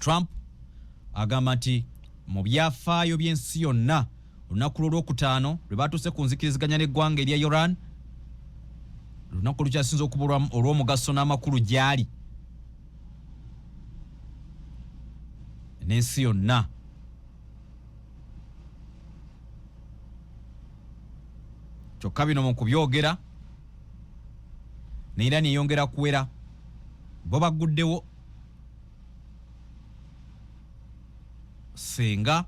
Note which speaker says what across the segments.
Speaker 1: Trump agamba nti mu byafaayo by'ensi yonna olunaku lw'okutaano lwe baatuuse ku nzikiriziganya n'eggwanga erya Iran lunaku lukyasinza okuba olw'omugaso n'amakulu gyali n'ensi yonna. Kyokka bino mu kubyogera ne Iran yeyongera kuwera bo baguddewo senga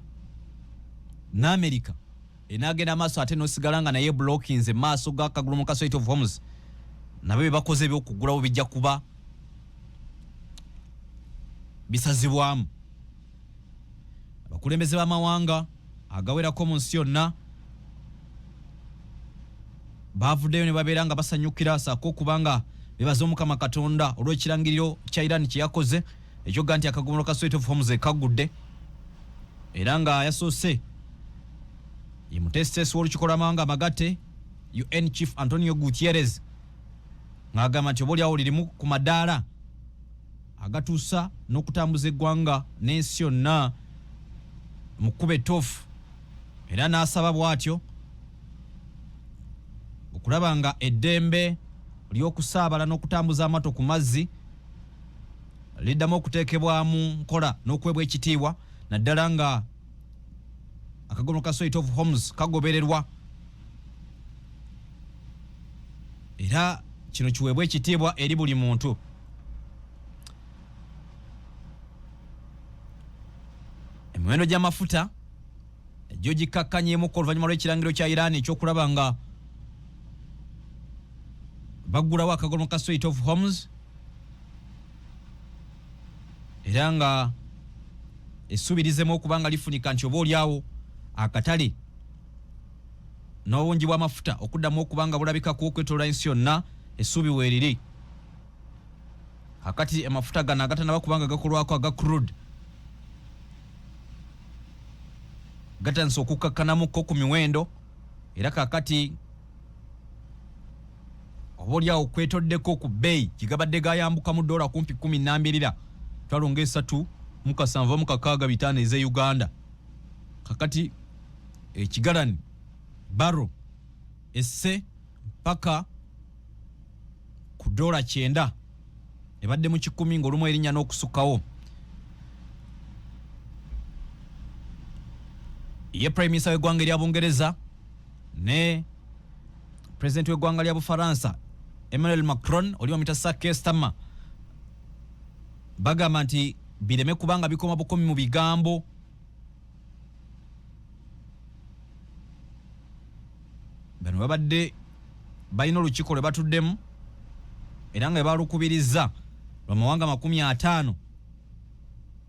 Speaker 1: n'Amerika enagenda maaso ate n'osigala nga naye blockings maaso g'akagulu mu Strait of Hormuz nabo bye bakoze ebyokugulawo bijja kuba bisazibwamu. Abakulembeze b'amawanga agawerako mu nsi yonna bavuddeyo ne babeera nga basanyukira saako okubanga bebaza Omukama Katonda olw'ekirangiriro kya Iran kye yakoze ekyoga nti akagulu ka Strait of Hormuz kagudde, era nga yasoose ye mutesitesi w'olukiiko lw'amawanga amagatte UN Chief Antonio Gutierrez ng'agamba nti oboolyawo lirimu ku madaala agatuusa n'okutambuza eggwanga n'ensi yonna mu kkuba ettoofu, era n'asaba bw'atyo okulaba nga eddembe ly'okusaabala n'okutambuza amato ku mazzi liddamu okuteekebwamu nkola n'okuweebwa ekitiibwa, naddala nga akagulu ka Strait of Hormuz kagobererwa, era kino kiweebwa ekitiibwa eri buli muntu. Emiwendo gy'amafuta egyo gikakkanyeemuko oluvannyuma lw'ekirangiro kya Iran ekyokulaba nga baggulawo akagulu ka Strait of Hormuz, era nga essuubirizemu okubanga lifunika nti oboolyawo akatale n'obungi bw'amafuta okuddamu okubanga bulabikako okwetoloola ensi yonna essuubi weeriri. Kakati amafuta gano agatannaba kubanga gakolwako aga crude gatandise okukakkanamuko ku miwendo, era kakati oboolyawo kwetoddeko ku bbeeyi gigabadde gayambuka mu dola kumpi 12 twalonga 3.765 eze Uganda. Kakati ekigalani baro esse paka ku dola 9 ebadde mu 10 ng'olumu erinnya n'okusukkawo. Ye Prime Minister w'eggwanga erya Bungereza ne President w'eggwanga lya Bufaransa Emmanuel Macron oli wa mitasa Keir Starmer bagamba nti bireme kubanga bikoma bukomi mu bigambo, bano babadde balina olukiiko lwe batuddemu era nga balukubiriza lw'amawanga 50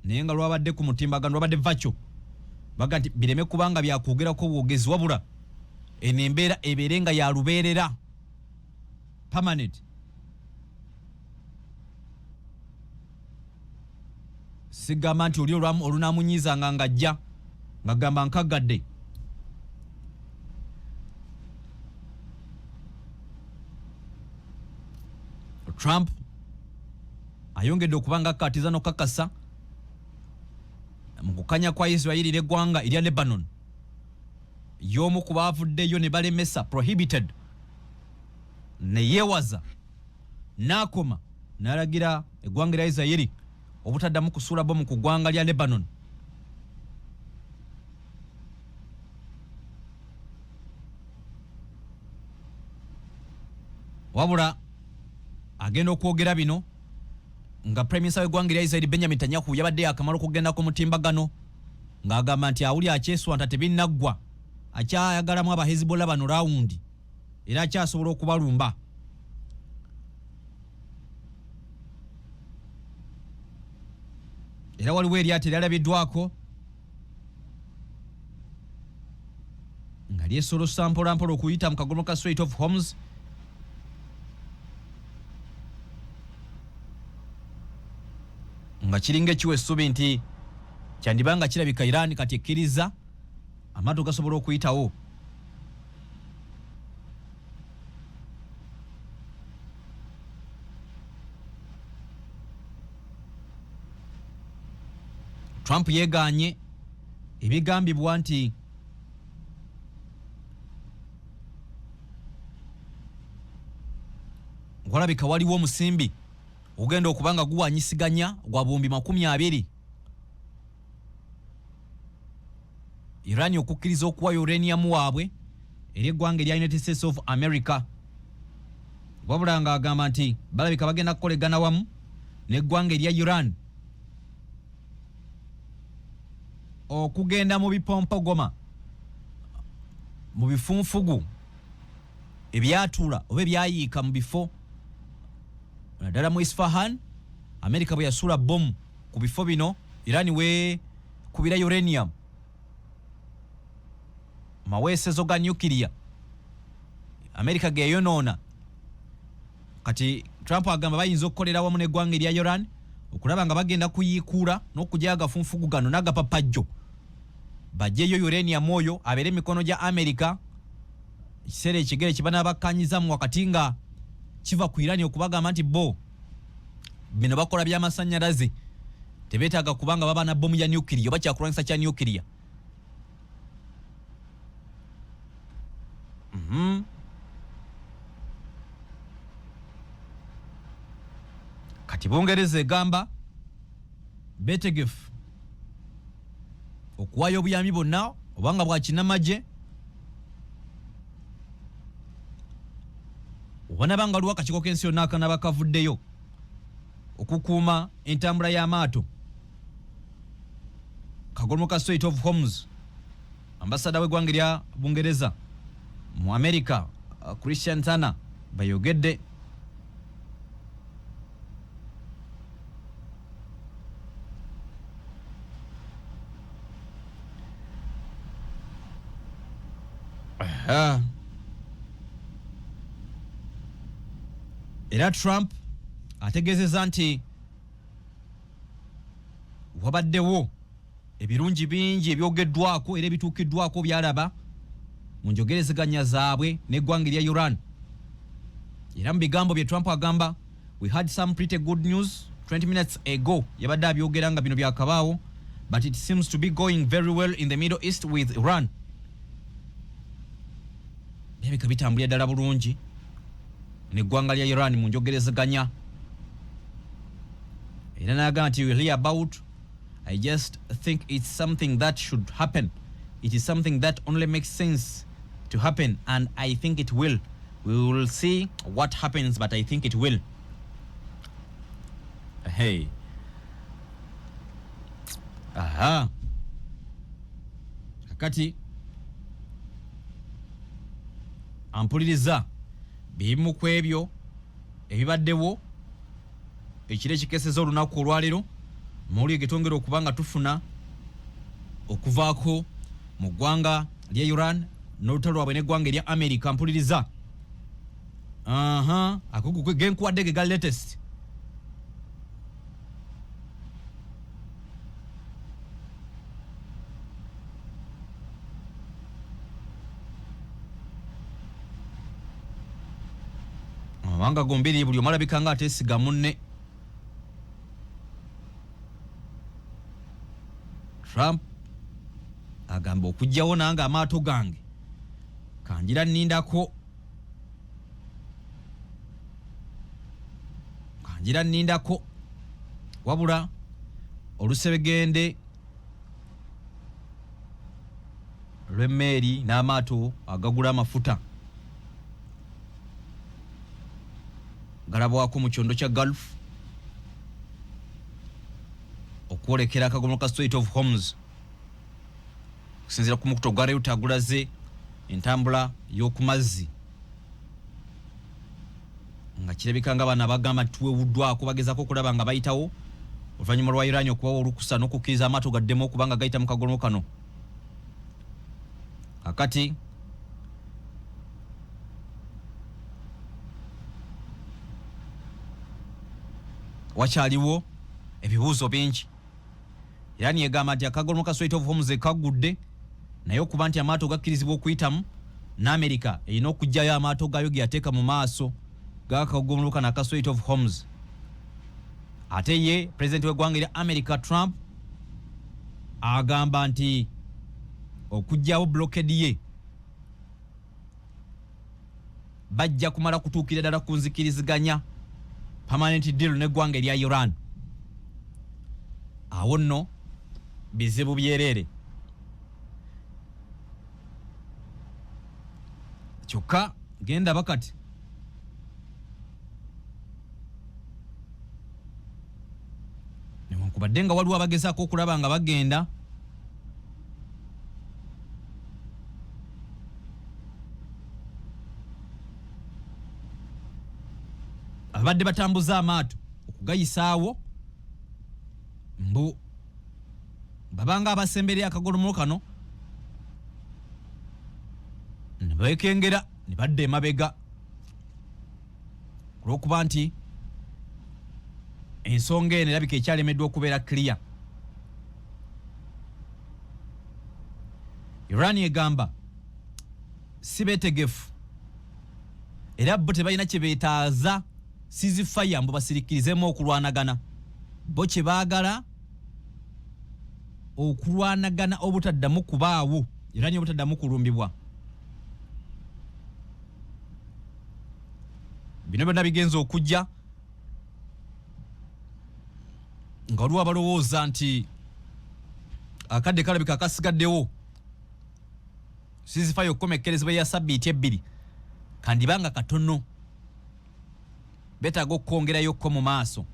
Speaker 1: naye nga lwabadde ku mutimbagano lwabadde vacho, baga nti bireme kubanga byakwogerako bwogezi wabula eno embeera ebeere nga ya lubeerera permanent. Sigamba nti oli olunamunyiizanga ng'ajja ng'agamba nkaggadde. Trump ayongedde okubanga akkaatiza n'okakasa mu kukanya kwa Israeli n'eggwanga erya Lebanon y'omu ku baavuddeyo ne balemesa prohibited ne yeewaza n'akoma n'alagira eggwanga erya Israeli obutaddamu kusuula bomu ku ggwanga lya Lebanon. Wabula agenda okwogera bino nga Prime Minister w'eggwanga erya Israeli Benjamin Netanyahu yabadde yakamala okugenda ku mutimbagano ng'agamba nti awuli akyeswanta tebinnaggwa, akyayagalamu aba Hezbollah bano rawundi era akyasobola okubalumba. Era waliwo eryato eryalabiddwako nga lyesolosa mpolampola okuyita mu kagulu ka Strait of Hormuz nga kiringa ekiwa essubi nti kyandibanga kirabika Iran kati ekkiriza amaato gasobola okuyitawo. Trump yeganye ebigambibwa nti walabika waliwo omusimbi ogenda okubanga guwanyisiganya gwa bombi 20 Iran okukkiriza okuwa uranium waabwe eri eggwanga erya United States of America. Wabula nga agamba nti balabika bagenda kukolegana wamu n'eggwanga erya Iran okugenda mu bipompogoma mu bifunfugu ebyatuula oba ebyayiika mu bifo naddala mu Isfahan. America bwe yasuula bomu ku bifo bino, Iran we kubira uranium maweesezo ga nuclear, America geyonoona. Kati Trump agamba bayinza okukolera wamu n'eggwanga erya Iran okulaba nga bagenda kuyiikuula n'okugya agafunfugu gano n'agapapajjo bajjeyo uranium oyo abeere emikono gya America ekiseera ekigere kye banabakkanyizamu wakati nga kiva ku Iran okubagamba nti bo bino bakola by'amasannyalaze tebeetaaga kubanga baba na bomu ya nuclear oba kyakulwanyisa kya nuclear. Kati Bungereza egamba betegefu okuwayo obuyambi bonna obanga bwakinamagye obanabanga luwa akakiko k'ensi yonna akanaba kavuddeyo okukuuma entambula y'amaato kagolomoka Strait of Hormuz. Ambasada w'eggwanga erya Bungereza mu America Christian Tana bayogedde era Trump ategeezezza nti wabaddewo ebirungi bingi ebyogeddwako era ebituukiddwako byalaba mu njogerezeganya zaabwe n'eggwanga erya Iran. Era mu bigambo bye Trump agamba, we had some pretty good news 20 minutes ago. Yabadde abyogera nga bino byakabaawo, but it seems to be going very well in the Middle East with Iran. Ebika bitambulira ddala bulungi n'eggwanga lya Iran mu njogerezeganya. Era n'agamba nti we'll hear about, I just think it's something that should happen. It is something that only makes sense to happen, and I think it will. We will see what happens, but I think it will. Hey. Aha. Kakati ampuliriza bimu ku ebyo ebibaddewo ekiro ekikeseza olunaku olwaleero mawulire getwongera okubanga tufuna okuvaako mu ggwanga lya Iran n'olutalo lwabwe n'eggwanga erya America. Mpuliriza akugu genkuwadde ge ga latest. Amawanga gombiri buli omalabika nga ateesiga munne. Trump agamba okujjawo nange amaato gange kanjira nnindako wabula olusebegende lw'emmeeri n'amaato agagula amafuta galabwako mu kyondo kya Gulf okwolekera akagolomoka Strait of Hormuz. Okusinziira ku mukuto gwa Reuters gulaze entambula y'oku mazzi nga kirabika nga bana bagamba tuwewuddwako bagezaako okulaba nga bayitawo oluvannyuma lwa Iran okubawa olukusa n'okukkiriza amaato gaddemu okubanga gayita mu kagolomo kano. Kakati wakyaliwo ebibuuzo bingi. Iran yegamba nti akagolomoka Strait of Hormuz kagudde naye okuba nti amaato gakkirizibwa okuyitamu n'Amerika erina okugjayo amaato gaayo ge yateeka mu maaso g'akagolomoka n'aka Strait of Hormuz. Ate ye pulezidenti w'eggwanga erya America Trump agamba nti okujjawo blockade ye bajja kumala kutuukira ddala ku nzikiriziganya permanent deal n'eggwanga erya Iran. Awo nno bizibu byereere. Kyokka genda bakati newankubadde nga waliwo abagezaako okulaba nga bagenda abadde batambuza amaato okugayisaawo mbu babanga abasemberera akagolomo kano ne beekengera ne badda emabega olw'okuba nti ensonga eno erabika ekyalemeddwa okubeera clear. Iran egamba si beetegefu era bo tebalina kye beetaaza ceasefire mbu basirikirizemu okulwanagana. Bo kye baagala okulwanagana obutaddamu kubaawo era ni obutaddamu kulumbibwa. Bino byonna bigenza okujja nga waliwo abalowooza nti akadde kalabika akasigaddewo ceasefire okukomekkerezebwa ya sabbiiti ebbiri kandibanga katono, betaaga okukwongerayokko mu maaso.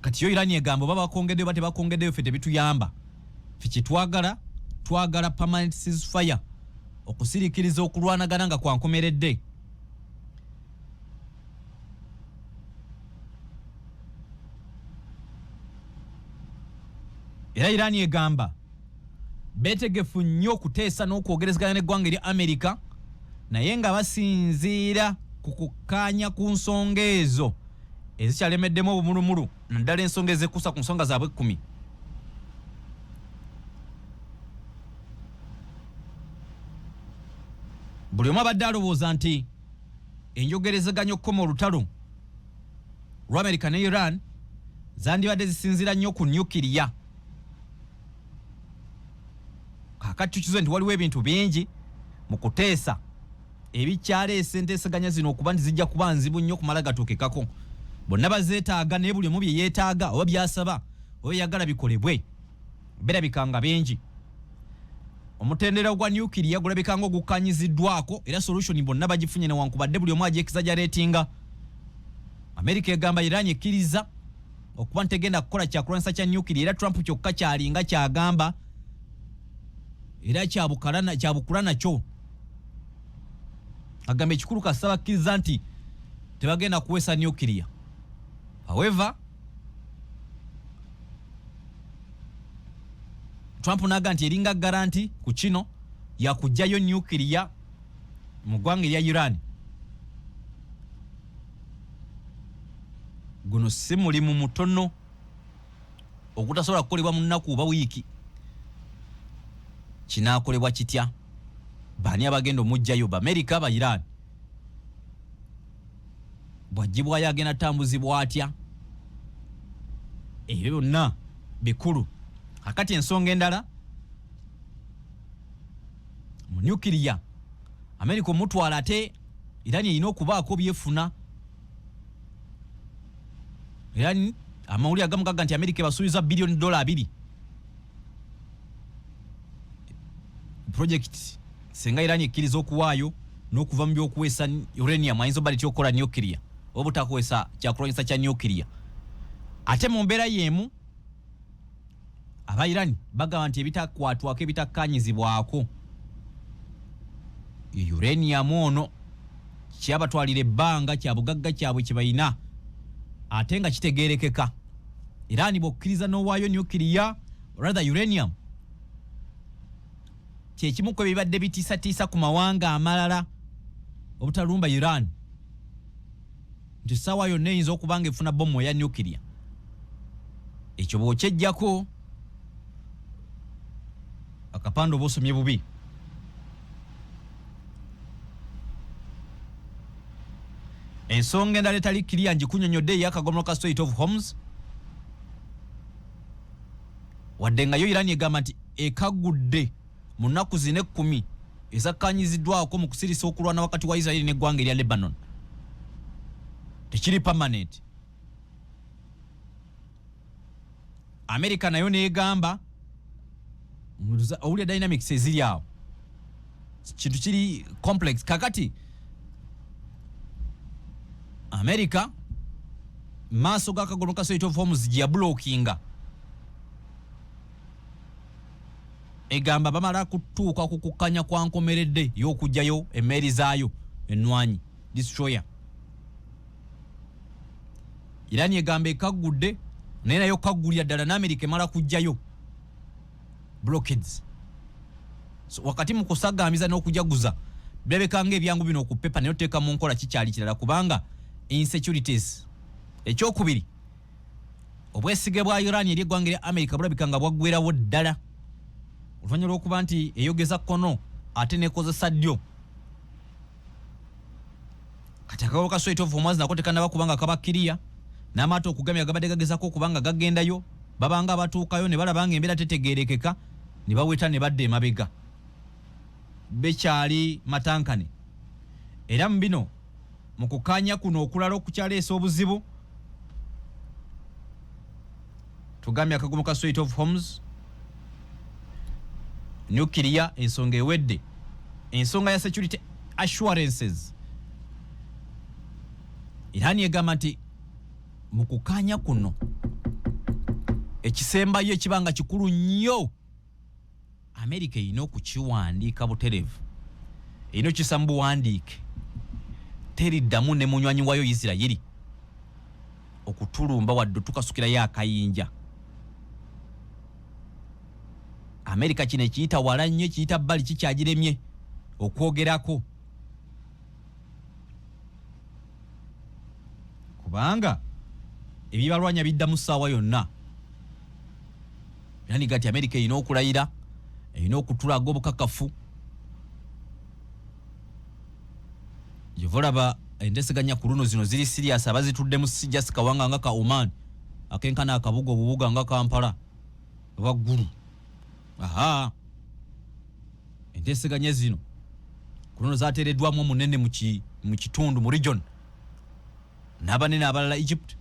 Speaker 1: Kati yo Iran egamba oba bakongeddeyo bate bakongeddeyo ffe tebituyamba. Ffe twagala permanent ceasefire okusirikiriza okulwanagana nga kwankomeredde. Era Iran egamba beetegefu nnyo okuteesa n'okwogerezeganya n'eggwanga erya Amerika naye nga basinziira ku kukkaanya ku nsonga ezo ezikyalemeddemu obumulumulu naddala ensonga ezekuusa ku nsonga zaabwe 10. Buli omu abadde alowooza nti enjogerezeganya okukoma olutalo lwa Amerika ne Iran zandibadde zisinziira nnyo ku nyukiriya. Kakati tukize nti waliwo ebintu bingi mu kuteesa ebikyaleese enteesaganya zino okuba nti zijja kuba nzibu nnyo kumala gatuukekako. Bonna bazeetaaga naye buli omu bye yeetaaga oba byasaba oba yagala bikolebwe birabika nga bingi. Omutendera gwa nyukiriya gulabika nga ogukkanyiziddwako era solution bonna bagifunye newankubadde buli omu agyexaggeratinga. Amerika egamba Iran ekkiriza okuba ntegenda kukola kyakulwanyisa kya nyukiriya era Trump kyokka kyalinga kyagamba era kyabukula nakyo. Agamba ekikulu kasita bakkiriza nti tebagenda kuweesa nyukiriya. However, Trump naga nti eringa garanti ku kino yakugjayo nyukiriya mu ggwanga erya Iran. Guno si mulimu mutono ogutasobola kukolebwa mu nnaku oba wiiki. Kinaakolebwa kitya? Baani abagenda omugjayo Amerika ba Iran? Bwagibwayo agenda tambuzibwa atya? Ebyo byonna bikulu. Akati ensonga endala mu nyukiriya Amerika omutwala ate Iran erina okubaako byefuna. Iran amawulire agamu gaga nti Amerika ebasuubiza $2 billion project senga Iran ekkiriza okuwaayo n'okuva mu by'okuweesa uranium ayinza obba litya okukola nyukiriya oba butakuweesa kyakulwanyisa kya nyukiriya. Ate mu mbeera y'emu aba Iran bagamba nti ebitakwatwako ebitakkanyizibwako uranium ono kyabatwalira ebbanga kya bugagga kyabwe kye balina ate nga kitegeerekeka. Iran bw'okkiriza n'owaayo nyukiriya rather uranium kyekimu ku ebibadde bitiisatiisa ku mawanga amalala obutalumba Iran nti ssaawa yonna eyinza okuba nga efuna bomu eya nyukiriya. Ekyo bw'okyeggyako akapande oba osomye bubi. Ensonga endala etali kiriya ngikunyonyodde ey'akagomolo ka Strait of Hormuz wadde nga yo Iran egamba nti ekagudde mu nnaku zine 10 ezakkanyiziddwako mu kusirisa okulwana wakati wa Israel n'eggwanga erya Lebanon tekiri permanent. America nayo neegamba owulira dynamics eziri awo kintu kiri complex. Kakati America maaso g'akagono ka Strait of Hormuz gye yablockinga egamba bamala kutuuka ku kukkanya kwa nkomeredde y'okugyayo emmeeri zaayo ennwanyi destroyer. Iran egamba ekagudde naye nayo kaggulira ddala n'Amerika emala kugyayo blockades. So, wakati mu kusaggaamiza n'okujaguza birabeka ng'ebyangu bino okupepa naye oteeka mu nkola kikyali kirala kubanga insecurities. Ekyokubiri obwesige bwa Iran eri eggwanga erya Amerika bulabika nga bwaggweerawo ddala oluvannyuma lw'okuba nti eyogeza kkono ate nekozesa ddyo. Kati akagogo ka Strait of Hormuz nako tekannaba kubanga kabakkiriya n'amaato okugamya gabadde gagezako okubanga gagendayo babanga abatuukayo ne balaba nga embeera tetegeerekeka ne baweta ne badda emabega bekyali matankane. Era mu bino mu kukaanya kuno okulala okukyaleesa obuzibu tugambye akagogo ka Strait of Hormuz, nuclear ensonga ewedde, ensonga ya security assurances. Iran egamba nti mu kukaanya kuno ekisembayo ekibanga kikulu nnyo America erina okukiwandiika butereevu, erina okisa mu buwandiike teriddamu ne munywanyi wayo Isirayiri okutulumba wadde tukasukirayo akayinja. America kino ekiyita wala nnyo ekiyita bbali kikyagiremye okwogerako kubanga ebibalwanya biddamu ssaawa yonna. Yani gati America erina okulayira, erina okutulaga obukakafu. Yovolaba endeseganya ku luno zino ziri serious abazituddemu si just kawanga nga ka Oman akenkana akabuga obubuga nga Kampala waggulu. Aha, endeseganya zino ku luno zaateereddwamu omunene mu kitundu mu region n'abanene abalala Egypt.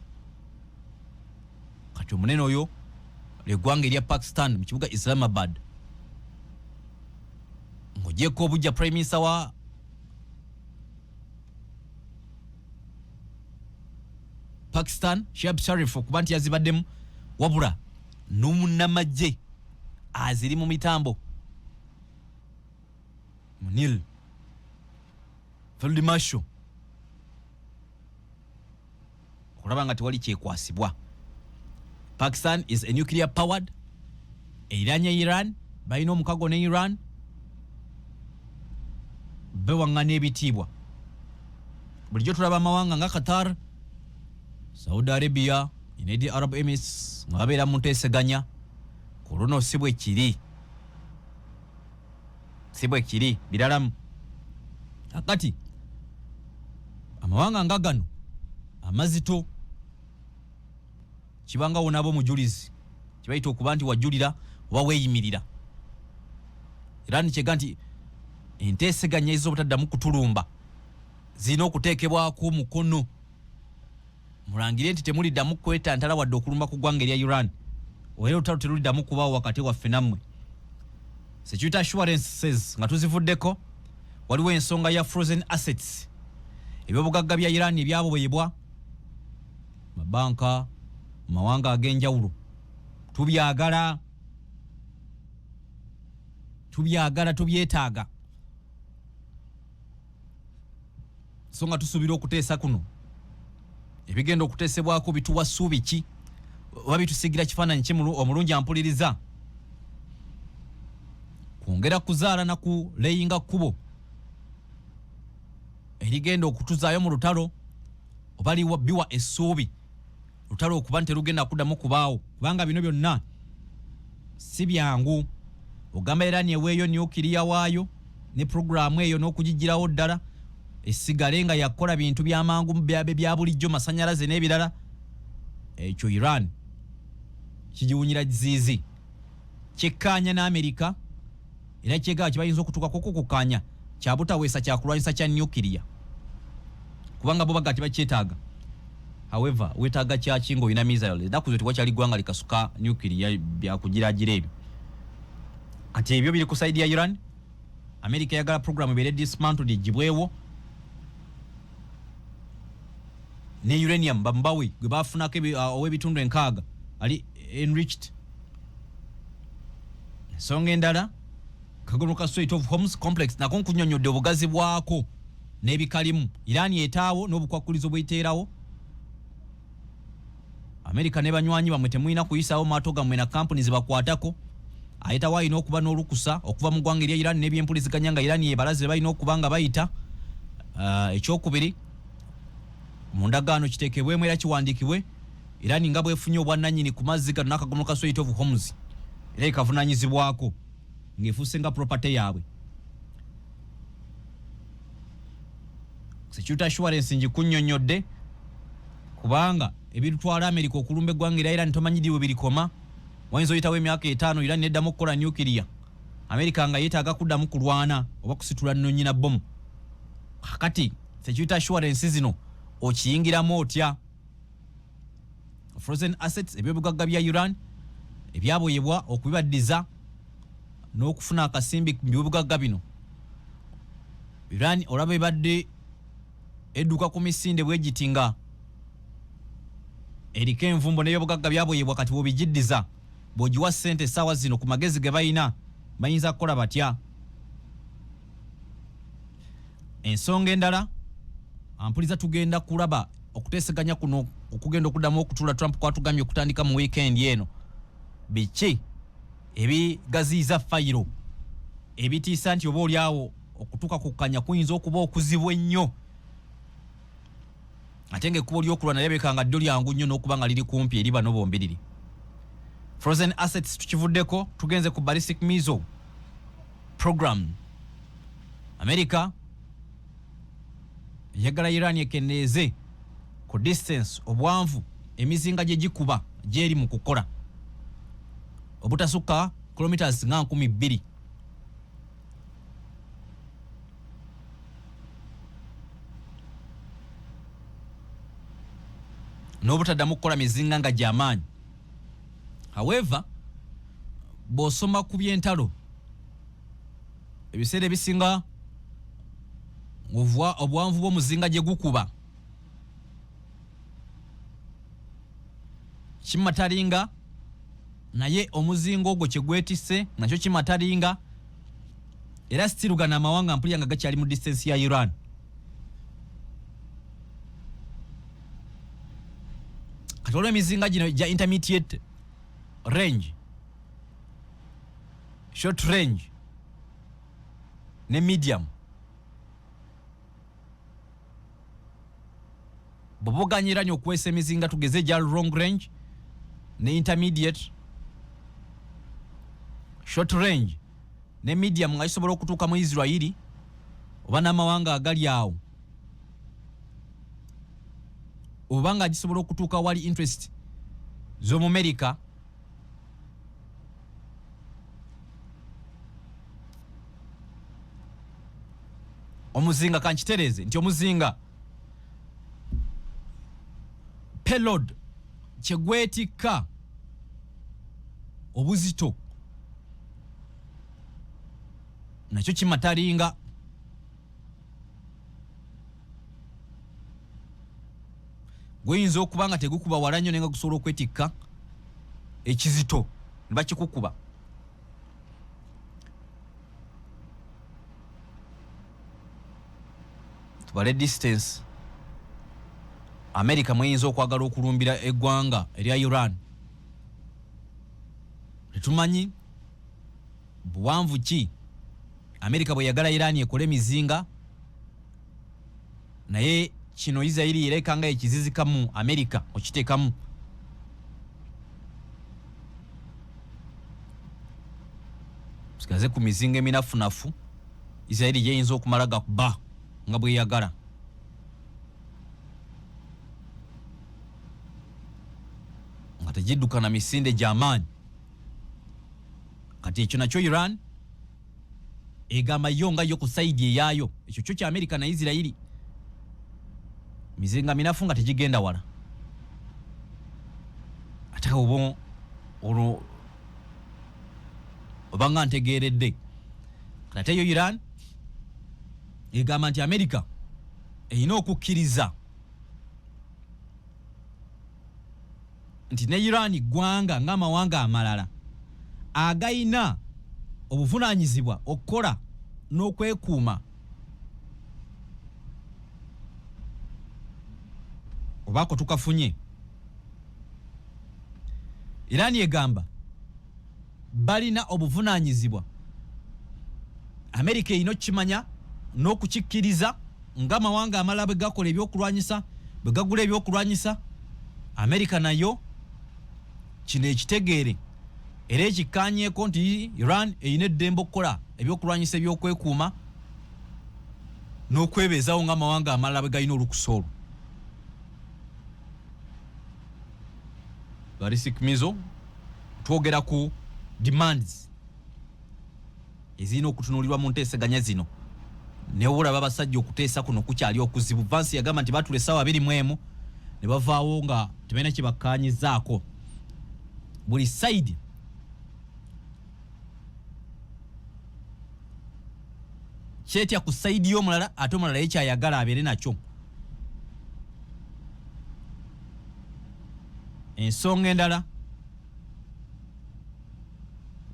Speaker 1: Kati omunene oyo leggwanga erya Pakistan mu kibuga Islamabad ng'ogyeko obujja Prime Minister wa Pakistan Shehbaz Sharif okuba nti yazibaddemu wabula n'omunnamagye aziri mu mitambo Munil Field Marshal okulaba nga tewali kyekwasibwa. Pakistan is a nuclear powered, eranye Iran balina omukago ne Iran bewaŋŋana ebitiibwa. Bulijjo tulaba amawanga nga Qatar, Saudi Arabia, United Arab Emirates nga babeera mu nteeseganya ku luno si bwe kiri biralamu. Kakati amawanga nga gano amazito kibanga wonabo mujulizi kibayita okuba nti wajulira oba weeyimirira. Iran kyega nti enteeseganya ez'obutaddamu kutulumba zirina okuteekebwako mukono mulangire nti temuliddamu kwetantala wadde okulumba ku ggwanga erya Iran era olutalo teruliddamu kubaawo wakati waffe nammwe. Security assurances nga tuzivuddeko waliwo ensonga ya frozen assets, ebyobugagga bya Iran ebyaboyebwa mabanka mawanga ag'enjawulo. Tubyagala tubyetaaga so nga tusuubira okuteesa kuno ebigenda okuteesebwako bituwa ssuubi ki oba bitusigira kifaananyi ki omulungi ampuliriza. Kwongera kuzaala na kuleyinga kkubo erigenda okutuzaayo mu lutalo oba biwa essuubi lutalo okuba nti terugenda kuddamu kubaawo kubanga bino byonna si byangu. Ogamba era eweeyo nuclear waayo ne programu eyo n'okugigirawo ddala esigale nga yakola bintu by'amangu bya bulijjo masannyalaze n'ebirala. Ekyo Iran kigiwunyira ziizi kyekkaanya n'Amerika era kyegaba kibayinza okutuukako kukkaanya kyabutaweesa kyakulwanyisa kya nuclear kubanga bo bagati bakyetaaga. However, wetaaga kyaki ng'olina missile ennaku zo tewakyali ggwanga likasuka nuclear byakugiragira ebyo. Kati ebyo biri ku side ya Iran. Amerika yagala program ebeere dismantled egibwewo ne uranium bambawe gwe bafunako ow'ebitundu 6 ali enriched. Ensonga endala kagono ka Strait of Hormuz complex nako nkunyonyodde obugazi bwako n'ebikalimu. Iran etaawo n'obukwakulizo bw'eteerawo. Amerika ne banywanyi bamwe temulina kuyisaawo maato gammwe na kampuni zibakwatako. Ayitawo alina okuba n'olukusa okuva mu ggwanga erya Iran n'ebyempuliziganya nga Iran yebalaze balina okuba nga bayita. Ekyokubiri mu ndagaano kiteekebwemu era kiwandiikibwe Iran nga bwefunye obwannannyini ku mazzi gano n'akagomo ka Strait of Hormuz era ikavunaanyizibwako ng'efuuse nga property yaabwe. Security assurance ngikunnyonnyodde kubanga ebitwala Amerika okulumba eggwanga erya Iran tomanyiriwe birikoma. Wayinza oyitawo emyaka 5 Iran neddamu okukola nuclear. Amerika nga yeetaaga kuddamu kulwana oba kusitula nno nnyina bomu. Kakati security assurance zino okiyingiramu otya? Frozen assets ebyobugagga bya Iran ebyaboyebwa okubibaddiza n'okufuna akasimbi mu byobugagga bino. Iran olaba ebadde edduka ku misinde bwegitinga eriko envumbo n'ebyobugagga byaboyebwa kati bw'obigiddiza bw'ogiwa ssente essaawa zino ku magezi ge balina bayinza kukola batya? Ensonga endala ampuliza tugenda kulaba okuteeseganya kuno okugenda okuddamu okutuula Trump kwatugambye okutandika mu weekend eno. Biki ebigaziyiza fayiro ebitiisa nti oba oliawo okutuuka ku kkanya kuyinza okuba okuzibu ennyo ate ng'ekkubo ly'okulwana lyabeka nga ddyo lyangu nnyo n'okuba nga liri kumpi eri bano bombi liri. Frozen assets tukivuddeko tugenze ku ballistic missile program. Amerika yagala Iran ekenneeze ku distance obwanvu emizinga gye gikuba gyeri mu kukola obutasukka kilometers nga 2,000. N'obutaddamu kukola mizinga nga gy'amaanyi. However, bw'osoma ku by'entalo ebiseera ebisinga obwanvu bw'omuzinga gye gukuba kimatalinga naye omuzinga ogwo kye gwetisse nakyo kimatalinga era sitirugana amawanga mpulira nga gakyali mu distance ya Iran. Kati olw'emizinga gino gya intermediate range, short range ne medium boboganyiranye okuweesa emizinga tugeze gya long range ne intermediate, short range ne medium nga kisobola okutuuka mu Israeli oba n'amawanga agali awo oba nga gisobola okutuuka wali interest z'omu America. Omuzinga kankitereeze nti omuzinga payload kyegwetikka obuzito nakyo kimatalinga gweyinza okuba nga tegukuba wala nnyo nenga gusobola okwetikka ekizito ne bakikukuba. Tubale distance Amerika mweyinza okwagala okulumbira eggwanga erya Iran. Tetumanyi buwanvu ki Amerika bwe yagala Iran ekole emizinga naye kino Israeli yereka nga ekizizikamu Amerika okiteekamu. Sikaze ku mizinga eminafunafu Israeli yeyinza okumala gakuba nga bwe yagala. Nga tegidduka na misinde gy'amaanyi. kati ekyo nakyo Iran egamba yo nga yo ku side eyayo ekyo kyo kya America na Israel mizinga minafu nga tegigenda wala ataka obo ono obanga ntegeredde kati yo Iran egamba nti America eyina okukkiriza nti ne Iran gwanga ng'amawanga amalala agayina obuvunaanyizibwa okukola n'okwekuuma obaako tukafunye. Iran egamba balina obuvunaanyizibwa America eyina okukimanya n'okukikkiriza ng'amawanga amalala bwe gakola ebyokulwanyisa bwe gagula ebyokulwanyisa America nayo kino ekitegeere era ekikkaanyeeko nti Iran eyina eddembe okukola ebyokulwanyisa ebyokwekuuma n'okwebeezawo ng'amawanga amalala bwe galina olukusa olwo. Barisik Mizo twogera ku demands ezirina okutunuulirwa mu nteeseganya zino ne olaba abasajja okuteesa kuno kukyali okuzibu. Vance yagamba nti batula essaawa 21 ne bavaawo nga tebalina kye bakkaanyizaako. Buli side kyetya ku side y'omulala ate omulala yekyayagala abeere nakyo. Ensonga endala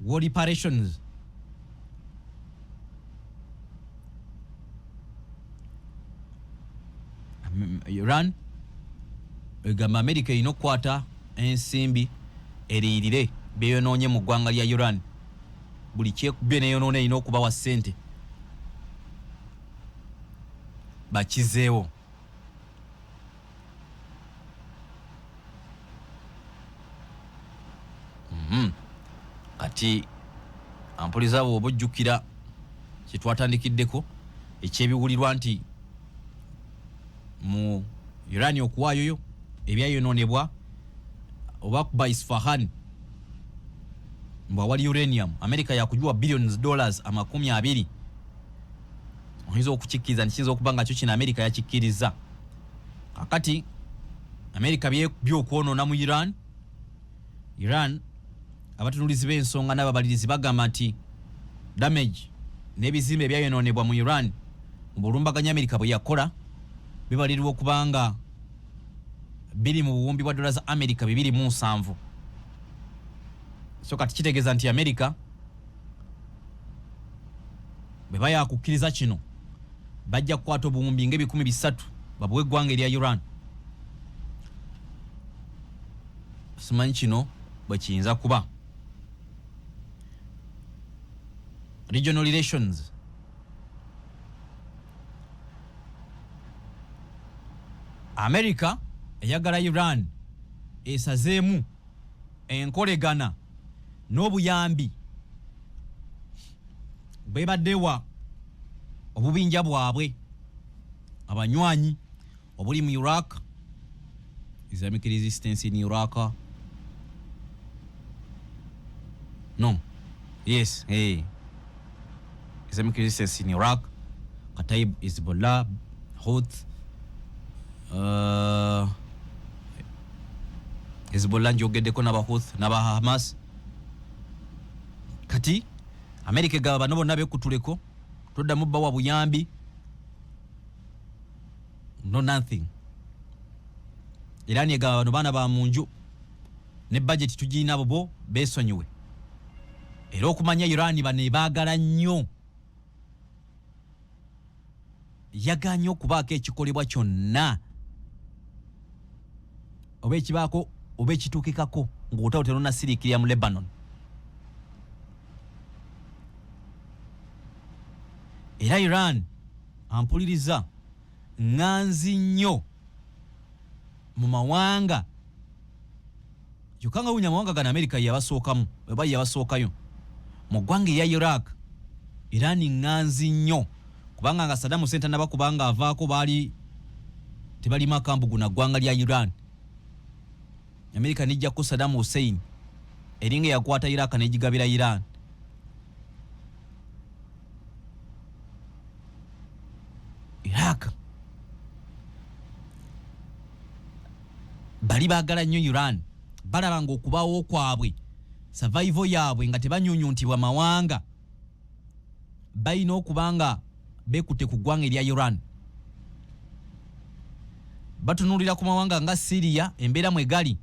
Speaker 1: war reparations Iran egamba America erina okukwata ensimbi eriirire byeyonoonye mu ggwanga lya Iran. Buli kyekubye neyonoona erina okubawa ssente bakizeewo. Kati ampuliza bw'oba ojjukira kye twatandikiddeko ekyebiwulirwa nti mu Iran okuwaayoyo ebyayonoonebwa oba kuba Isfahan mbwawali uranium America yakujuwa billions dollars $20. Oyinza okukikkiriza nti kiyinza okuba nga kyo kino America yakikkiriza. Kakati America byokwonoona mu Iran abatunulizi b'ensonga n'ababalirizi bagamba nti damage n'ebizimbe ebyayonoonebwa mu Iran mu bulumbaganya America bwe yakola bibalirirwa okubanga biri mu buwumbi bwa dola za America 207. So kati kitegeeza nti America bwe bayakukkiriza kino bajja kukwata obuwumbi nga3,000 babuwe eggwanga erya Iran. Simanyi kino bwe kiyinza kuba. Regional relations America eyagala Iran esazeemu enkolegana n'obuyambi bwebaddewa obubinja bwabwe abanywanyi obuli mu Iraq, Islamic resistance in Iraq. No. Yes, hey. Islamic resistance in Iraq, Kataib, Hezbollah, Houthi, Hezbollah njogeddeko n'Abahouthi n'Abahamas. Kati America egaba bano bonna beekutuleko toddamu bbawa buyambi. No nothing. Iran egaba bano baana ba munju ne budget tugiina bo beesonyiwe. Era okumanya Iran bano baagala nnyo yaganye okubaako ekikolebwa kyonna oba ekibaako oba ekituukikako ng'otawo tenonnasiriikirira mu Lebanon. Era Iran ampuliriza nganzi nnyo mu mawanga yokanga wunya mawanga gana America yabasookamu oba yabasookayo mu ggwanga erya Iraq. Iran nganzi nnyo kubanga nga Saddam Hussein nabakubanga avaako baali tebali makambugu na ggwanga lya Iran. America nijja ku Saddam Hussein eringa yakwata Iraq n'egigabira Iran bali baagala nnyo Iran balabanga okubaawo kwabwe survival yaabwe nga tebanyunyuntibwa mawanga balina okubanga beekutte ku ggwanga erya Iran. Batunuulira ku mawanga nga Syria embeera mwe gali,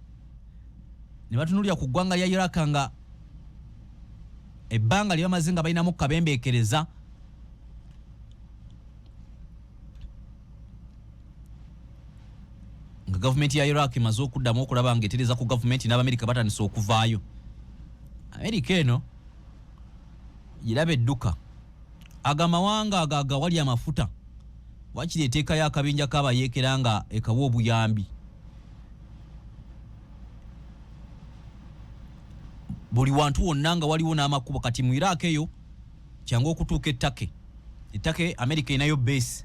Speaker 1: ne batunuulira ku ggwanga lya Iraq nga ebbanga lye bamaze nga balinamu kabembeekereza. Nga gavumenti ya Iraq emaze okuddamu okulaba nga etereza ku gavumenti n'Abamerika batandise okuvaayo. Amerika eno giraba edduka agamawanga agawali amafuta wakiri eteekayo akabinja k'abayeekera nga ekawa obuyambi. Buli wantu wonna nga waliwo n'amakubo. Kati mu Iraq eyo kyangu okutuuka ettake Amerika inayo base.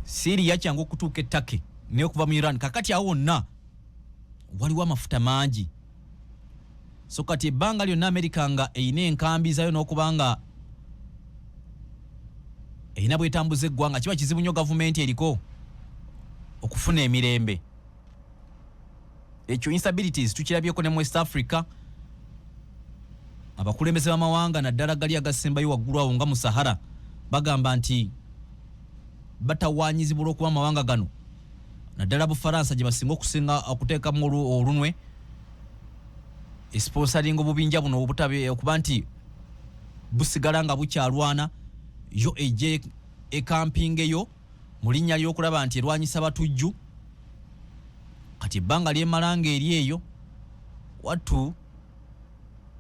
Speaker 1: Syria kyangu okutuuka ettake n'okuva mu Iran. Kakati awo wonna waliwo amafuta mangi. So kati ebbanga lyonna Amerika nga eyina enkambi zayo n'okubanga eyina bwetambuza eggwanga, kiba kizibu nnyo gavumenti eriko okufuna emirembe. Ekyo instabilities tukirabyeko ne mu West Africa. Abakulembeze b'amawanga naddala gali agasembayo waggulu awo nga mu Sahara bagamba nti batawaanyizibwa olw'okuba amawanga gano naddala Bufaransa gye basinga okuteekamu olunwe esponsoring obubinja buno obutabe okuba nti busigala nga bukyalwana yo ejje ekampingeyo mu linnya ly'okulaba nti erwanyisa batujju. Kati ebbanga lyemalanga eri eyo wattu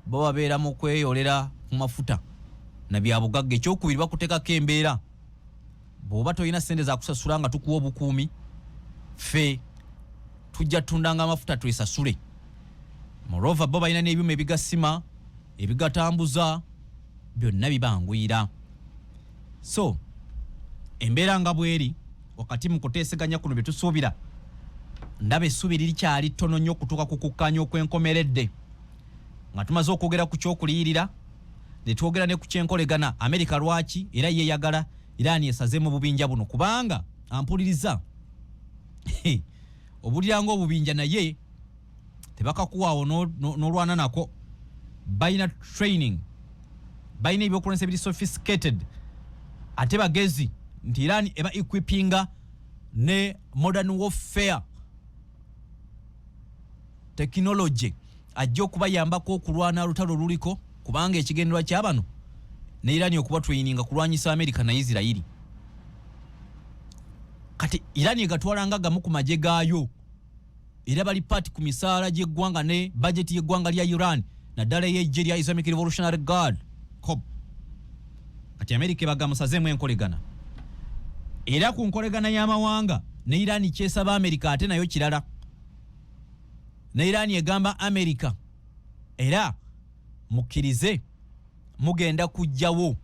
Speaker 1: bo babeera mu kweyolera ku mafuta na byabugagga. Ekyokubiri bakuteekako embeera bw'oba tolina ssente za kusasula nga tukuwa obukuumi ffe tujja tutundanga amafuta twesasule. Moreover bo balina n'ebyuma ebigasima ebigatambuza byonna bibangwira. So embeera nga bweri wakati mu kuteeseganya kuno bye tusuubira ndaba essuubi likyali ttono nnyo okutuuka ku kukkaanya okwenkomeredde. Nga tumaze okwogera ku kyokuliyirira ne twogera ne ku kyenkolegana. Amerika lwaki era yeeyagala Iran esazeemu obubinja buno kubanga ampuliriza obulira ng'obubinja naye tebakakuwaawo n'olwana nako. Balina training, balina ebyokulonesa ebiri sophisticated ate bagezi nti Iran eba equipinga ne modern warfare technology ajja okubayambako okulwana lutalo luliko kubanga ekigendera kyabano ne Iran okuba traininga kulwanyisa Amerika na Israeli. Kati Iran egatwalanga gamu ku magye gaayo era bali pati ku misaala gy'eggwanga ne budget y'eggwanga lya Iran naddala y'eggye lya Islamic Revolutionary Guard COP. Kati Amerika bagamusazeemu enkolegana era ku nkolegana y'amawanga ne Iran kyesaba Amerika ate nayo kirala. Ne Iran egamba Amerika era mukkirize mugenda kujjawo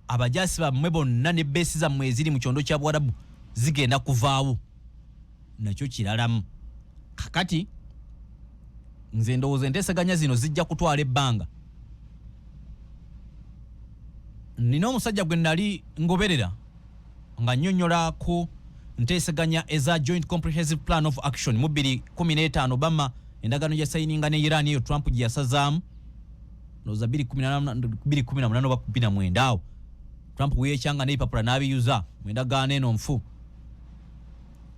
Speaker 1: abajasi bammwe bonna ne beesi zammwe eziri mu kyondo kya Bwarabu zigenda kuvaawo, nakyo kiralamu. Kakati nze ndowooza enteeseganya zino zijja kutwala ebbanga. Nina omusajja gwe nali ngoberera nga nnyonnyola ku nteeseganya eza Joint Comprehensive Plan of Action mu 2015 Obama endagaano ya sayininga ne Iran eyo Trump gye yasazaamu ndowooza 2018 oba 2019 awo Trump weyekyanga n'ebipapula n'abiyuza mu endagaano eno nfu.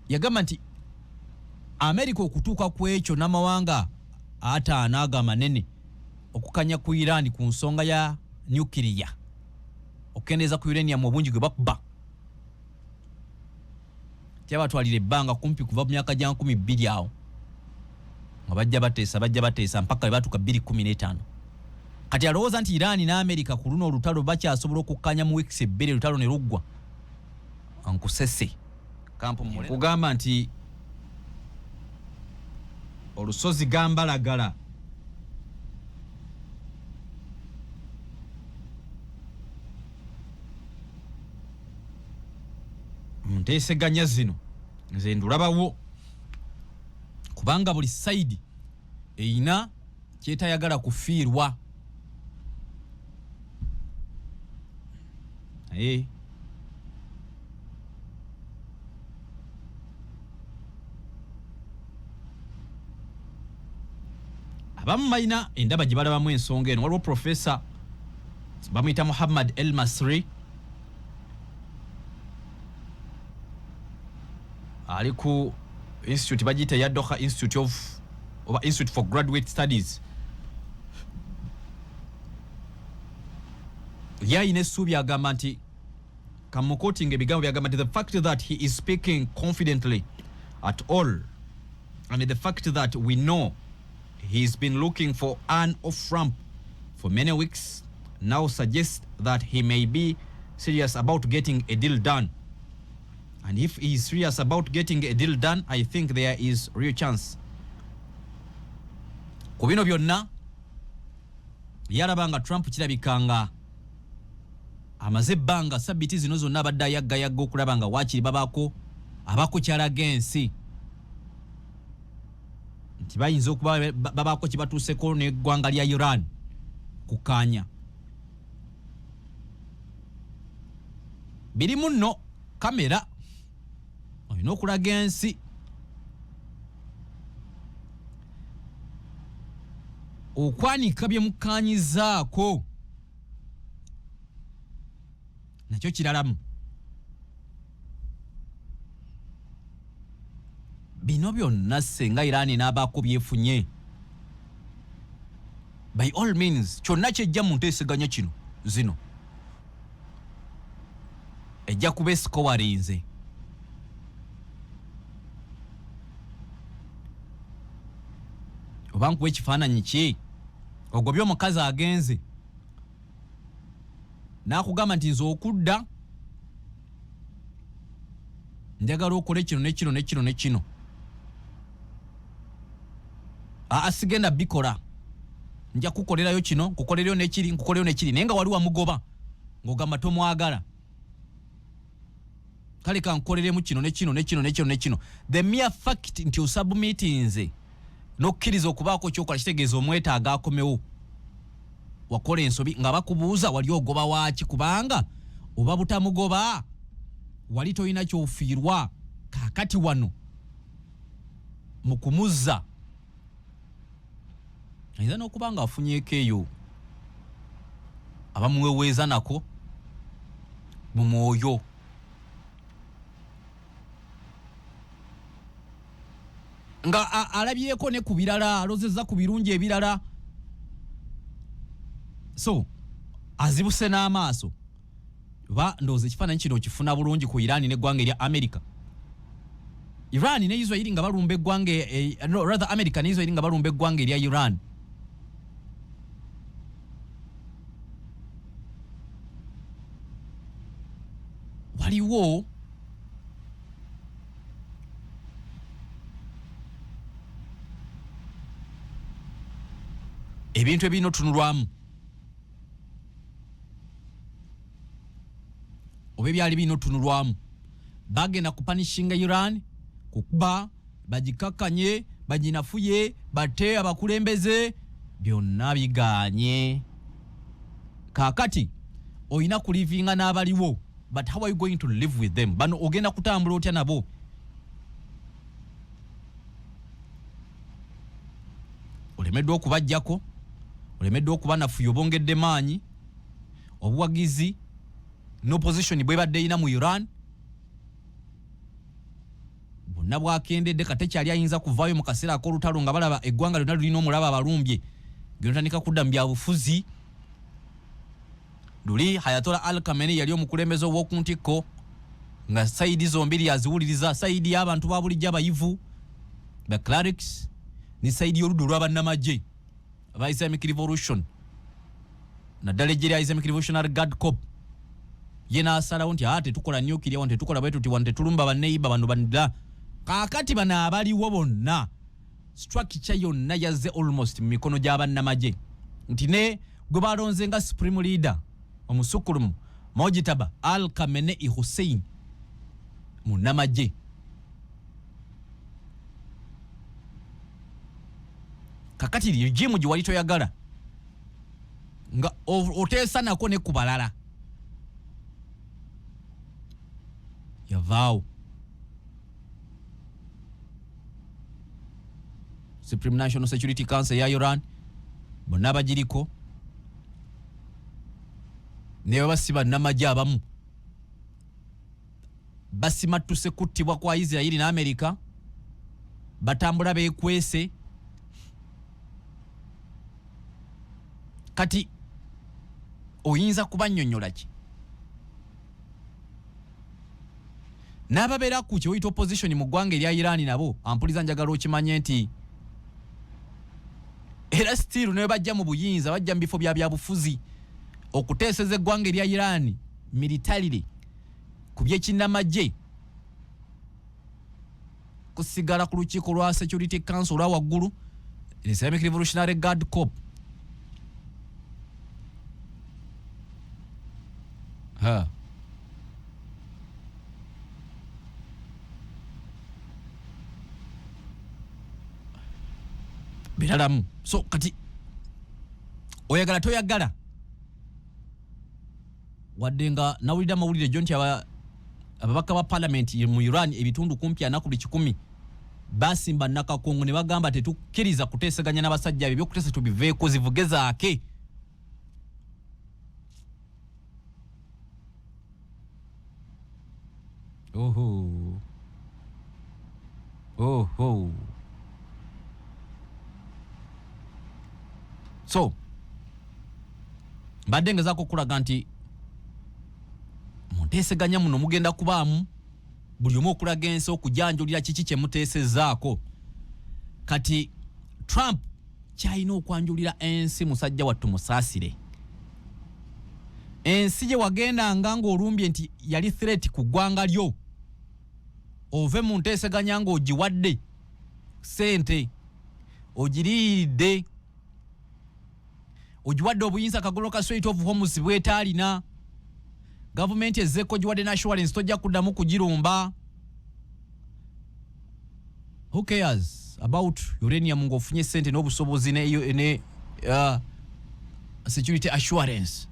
Speaker 1: Yagamba nti Amerika okutuuka ku ekyo n'amawanga ataano ago amanene okukanya ku Iran ku nsonga ya nyukiriya okukendeeza ku uranium obungi gwe bakuba kyabatwalira ebbanga kumpi kuva mu myaka gya 20 awo nga bajja bateesa mpaka batuka 2015. Kati alowooza nti Iran n'Amerika ku luno olutalo bakyasobola okukkaanya mu wiiki ebbiri olutalo ne luggwa. Ankusese kampu mule kugamba nti olusozi gambalagala nteeseganya zino nze ndulabawo kubanga buli sayidi eyina kyetayagala kufiirwa. abamu balina endaba gye balabamu ensonga eno. Waliwo professor bamuyita Muhammad El Masri ali ku institute bagiyita ya Doha Institute for Graduate Studies. Yayina essuubi agamba nti kamukotinga ebigambo byagamba nti the fact that he is speaking confidently at all and the fact that we know he's been looking for an off-ramp for many weeks now suggests that he may be serious about getting a deal done. And if he is serious about getting a deal done, I think there is real chance. Ku bino byonna yalabanga Trump kirabikanga amaze ebbanga sabiti zino zonna abadde ayaggayagga okulaba nga waakiri abako kyalaga ensi nti bayinza okuba babako kibatuuseko n'eggwanga lya Iran kukaanya. Birimu nno kamera olina okulaga ensi okwanika bye mukaanyizaako nakyo kiralamu. Bino byonna senga Iran n'abaako byefunye by all means kyonna kyejja mu nteeseganya zino ejja kuba esikowarinze. Oba nkuwa ekifaananyi ki ogobye omukazi agenze n'akugamba nti nze okudda njagala okole kino nekino nekino nekino sigenda bikola nja kukolerayo kino nkukolerayo nekiri naye nga wali wamugoba ng'ogamba tomwagala kale kankoleremu kino nekino nekino nekino nekino. The mere fact nti osubmitinze n'okkiriza okubaako kyokola kitegeeza omwetaaga akomewo wakola ensobi nga bakubuuza wali ogoba waaki kubanga oba butamugoba wali toyina kyofiirwa kaakati wano mu kumuzza ayinza n'okuba nga afunyeeko eyo abamuweweeza nako mu mwoyo. Nga alabyeko ne ku birala alozezza ku birungi ebirala so azibuse n'amaaso ba ndowooza ekifaananyi kino kifuna bulungi ku Iran n'eggwanga erya America. Iran ne Israel nga balumba eggwanga rather America ne Israel nga balumba eggwanga erya Iran. Waliwo ebintu ebino tunulwamu oba ebyali bino tunulwamu bagenda kupanishinga Iran kukuba bagikakkanye baginafuye bate abakulembeze byonna biganye. Kaakati oyina kulivinga n'abaliwo but how are you going to live with them? Bano ogenda kutambula otya nabo? Olemeddwa okubajjako olemeddwa okuba nafuyo bongedde maanyi obuwagizi n'opposition bwe badde ina mu Iran bonna bwakendedde kate kyali ayinza kuvaayo mu kaseera ak'olutalo nga balaba eggwanga lyonna lulina omulaba abalumbye genotandika kudda mu byabufuzi. Luli Hayatola Al Khamenei yali omukulembeze ow'okuntikko nga sayidi zombiri yaziwuliriza sayidi y'abantu ba bulijjo abayivu the clerics ni sayidi y'oludda olw'abannamagye aba Islamic Revolution naddala eggye lya Islamic Revolutionary Guard Corps ye n'asalawo nti tetukola nuclear wano tetukola bwe tuti wano tetulumba banneyiba bano banira. Kaakati bano abaliwo bonna structure yonna yazze almost mu mikono gy'abannamagye nti ne gwe balonze nga supreme leader omusukulumu Mojtaba Al Khamenei Hussein munnamagye. Kakati regime gye wali toyagala nga oteesa nako ne ku balala yavaawo. Supreme National Security Council ya Iran bonna bagiriko ne basiba namajja abamu basimatuse kuttibwa kwa Israeli na America batambula bekwese kati oyinza kubanyonyola ki n'ababeera ku kyoyita opposition mu ggwanga erya Iran nabo ampuliza njagala okimanye nti era still ne bajja mu buyinza bajja mu bifo bya bufuzi okuteeseza eggwanga erya Iran militarily ku byekinnamagye kusigala ku lukiiko lwa Security Council lwa waggulu Islamic Revolutionary Guard Corps biralamu so kati oyagala toyagala wadde nga nawulira mawulire jo nti ababaka ba parliament mu Iran ebitundu kumpi anaku 10 basimba nakakongo ne bagamba tetukkiriza kuteeseganya n'abasajja byo kutesa tubiveeko zivuge zaake oho so mbadde ngezaako okulaga nti munteeseganya muno mugenda kubaamu buli omu okulaga ensi okujanjulira kiki kye muteesezaako kati Trump kyalina okwanjulira ensi musajja wattu musaasire ensi gye wagendanga ng'olumbye nti yali threat ku ggwanga lyo ove mu nteeseganya ng'ogiwadde sente ogiriiridde ogiwadde obuyinza kagolo ka Strait of Hormuz bwetaalina gavumenti ezzeeko giwadde assurance tojja kuddamu kugirumba who cares about uranium ng'ofunye sente n'obusobozi ne security assurance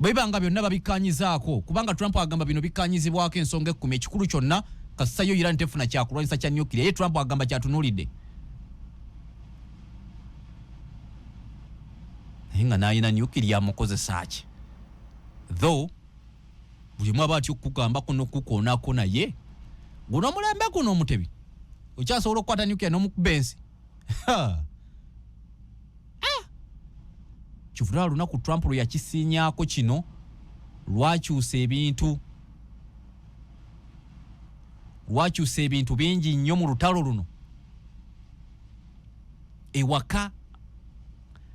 Speaker 1: bwebanga byonna babikanyizaako kubanga Trump agamba bino bikanyizibwako ensonga 10 ekikulu kyonna kasayo Iran tefuna kyakulwanyisa kya nuclear ye Trump agamba kyatunuulidde nga nayina nuclear mukozesa ki though buli mwa batyo kugamba kuno kukoonako naye guno mulembe kuno omutebi okyasobola okukwata nuclear n'omukubensi kivula lunaku Trump lwe yakisiinyaako kino lwakyusa ebintu bingi nnyo mu lutalo luno ewaka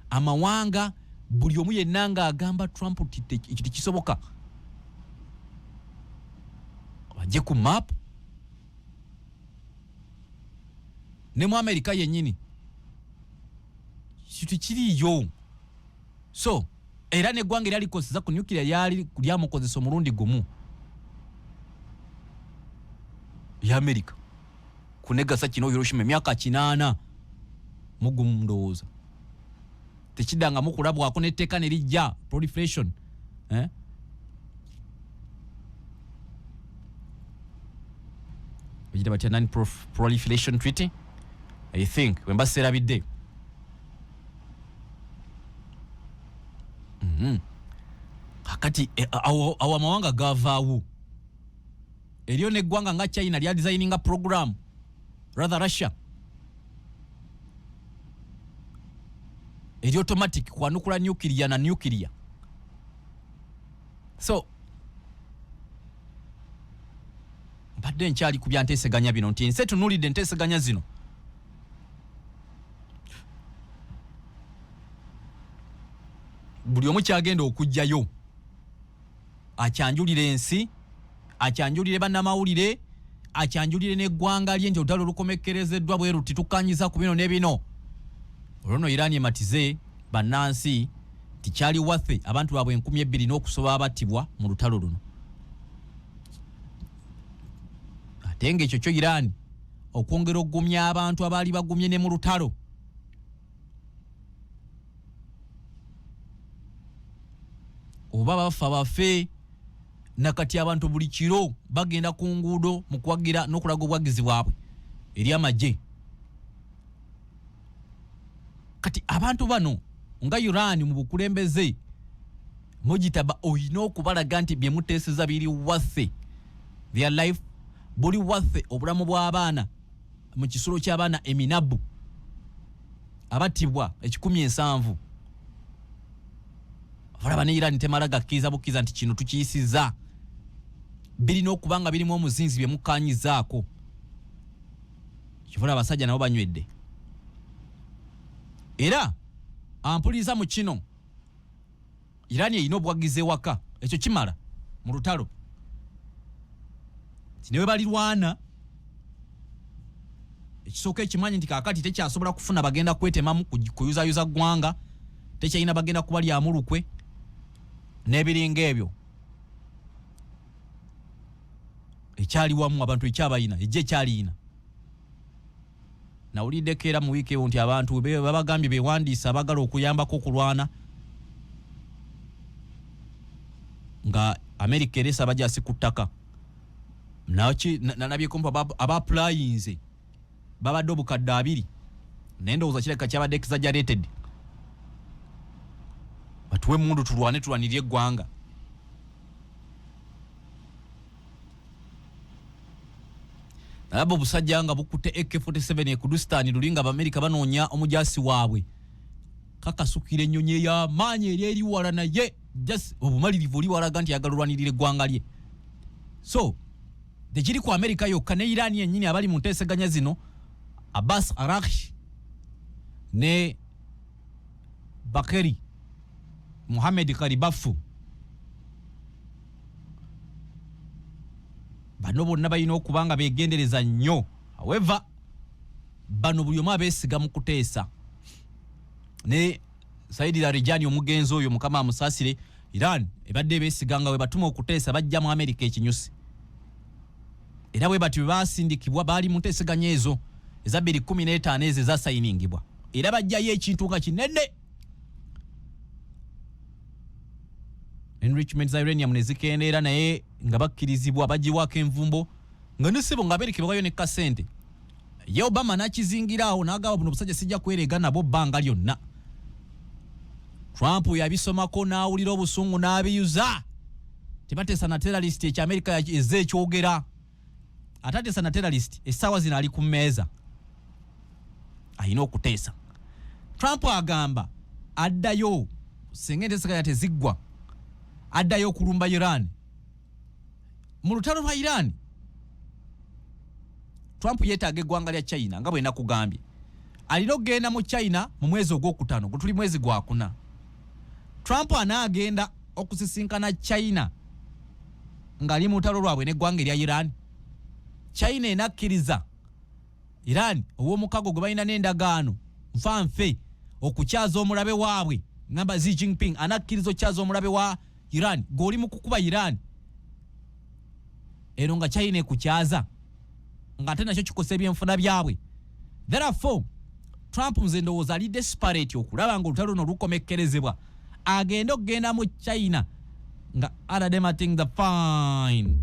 Speaker 1: amawanga buli omu yenna ng'agamba Trump ekyo tekisoboka bajje ku map ne mu Amerika yennyini kitu kiriyo so era neggwanga erya likoseza ku nuclear lyamukozesa omulundi gumu ya Amerika kunegasa kino Hiroshima emyaka 8 mu gumu ndowooza tekidanga mukulabwako n'etteeka ne lijja proliferation bagita batya non-proliferation treaty I think wemba serabidde kakati awo amawanga gavaawo eriyo neggwanga nga China lya designinga program rather Russia eri automatic kwanukula nuclear na nuclear so mbadde nkyali ku byanteeseganya bino nti nse tunuulidde enteeseganya zino buli omu kyagenda okujjayo akyanjulire ensi akyanjulire bannamawulire akyanjulire n'eggwanga lye nti olutalo olukomekkerezeddwa bwe ruti tukanyiza ku bino ne bino olwono Iran ematize bannansi tikyali wathe abantu baabwe 2,000 n'okusoba abattibwa mu lutalo luno ate ng'ekyo kyo Iran okwongera okugumya abantu abaali bagumye ne mu lutalo oba bafa bafe nakati abantu buli kiro bagenda ku nguudo mu kuwagira n'okulaga obwagizi bwabwe eri amagye kati abantu bano nga Iran mu bukulembeze mujitaba oyina okubalaga nti bye muteeseza biri worth their life, buli worth obulamu bw'abaana mu kisulo ky'abaana eminabu abatibwa 170. Abalaba ne Iran temala gakkiriza bukkiriza nti kino tukiyisiza, birina okubanga birimu omuzinzi bye mukanyizaako. Kivula abasajja nabo banywedde. Era ampuliza mu kino Iran erina obwagize waka, ekyo kimala mu lutalo. Tinewe balirwana ekisooka ekimanyi nti kaakati tekyasobola kufuna bagenda kwetemamu kuyuzayuza ggwanga, tekyalina bagenda kubalyamu lukwe n'ebiringa ebyo. Ekyali wamu abantu ekyabayina ejje ekyaliyina. Nawulidde era mu wiiki eyo nti abantu babagambye bewandiisa abagala okuyambako okulwana nga America eresa abajasi ku ttaka. Nalabyekompa abaplayinze babadde obukadde 2 nendowooza kireka kyabadde exaggerated. Batuwe mundu tulwane tulwanirye eggwanga. Nalaba obusajja nga bukutte AK-47 e Kurdistan lulinga Abamerika banoonya omujasi waabwe. Kakasukira ennyonyi y'amaanyi eri wala naye just obumalirivu oli walaga nti yagalulwanirira eggwanga lye. So tekiri ku Amerika yokka ne Iran yennyini abali mu nteeseganya zino, Abbas Araghchi ne Bakeri Mohammed Karibafu, bano bonna balina okubanga beegendereza nnyo. However, bano buli omu abeesiga mu kuteesa. Ne Saidi Larijani omugenzi oyo mukama amusaasire, Iran ebadde beesiganga we batuma okuteesa bajja mu Amerika ekinyusi. Era bwe bati baasindikibwa baali mu nteeseganya ezo eza 2015 ezo ezasayiningibwa. Era bajjayo ekintu nga kinene. Enrichment za uranium ne zikendeera naye nga bakkirizibwa bagiwaako envumbo nga nesibo nga berekebwayo ne kasente. Ye Obama n'akizingirawo n'agamba buno busajja sijja kwerega nabo bbanga lyonna. Trump yabisomako n'awulira obusungu n'abiyuza. Tebateesa na terrorist eky'Amerika ezze ekyogera. Atateesa na terrorist essaawa zino ali ku mmeeza. Ayina okuteesa. Trump agamba addayo singa enteeseganya teziggwa, addayo okulumba Iran. Mu lutalo lwa Iran, Trump yeetaaga eggwanga lya China nga bwe nakugambye. Alina okugenda mu China mu mwezi ogwokutaano, gwe tuli mwezi gwa 4. Trump anaagenda okusisinkana China ng'ali mu lutalo lwabwe n'eggwanga erya Iran. China enakkiriza Iran ow'omukago gwe balina n'endagaano nfanfe okukyaza omulabe waabwe ngamba Xi Jinping anakkiriza okukyaza omulabe wa Iran g'oli mu kukuba Iran. Ero nga China ekukyaza nga ate nakyo kikosa ebyenfuna byabwe. Therefore, Trump nze ndowooza ali desperate okulaba nga olutalo luno lukomekkerezebwa agenda okugenda mu China nga other them are think the fine.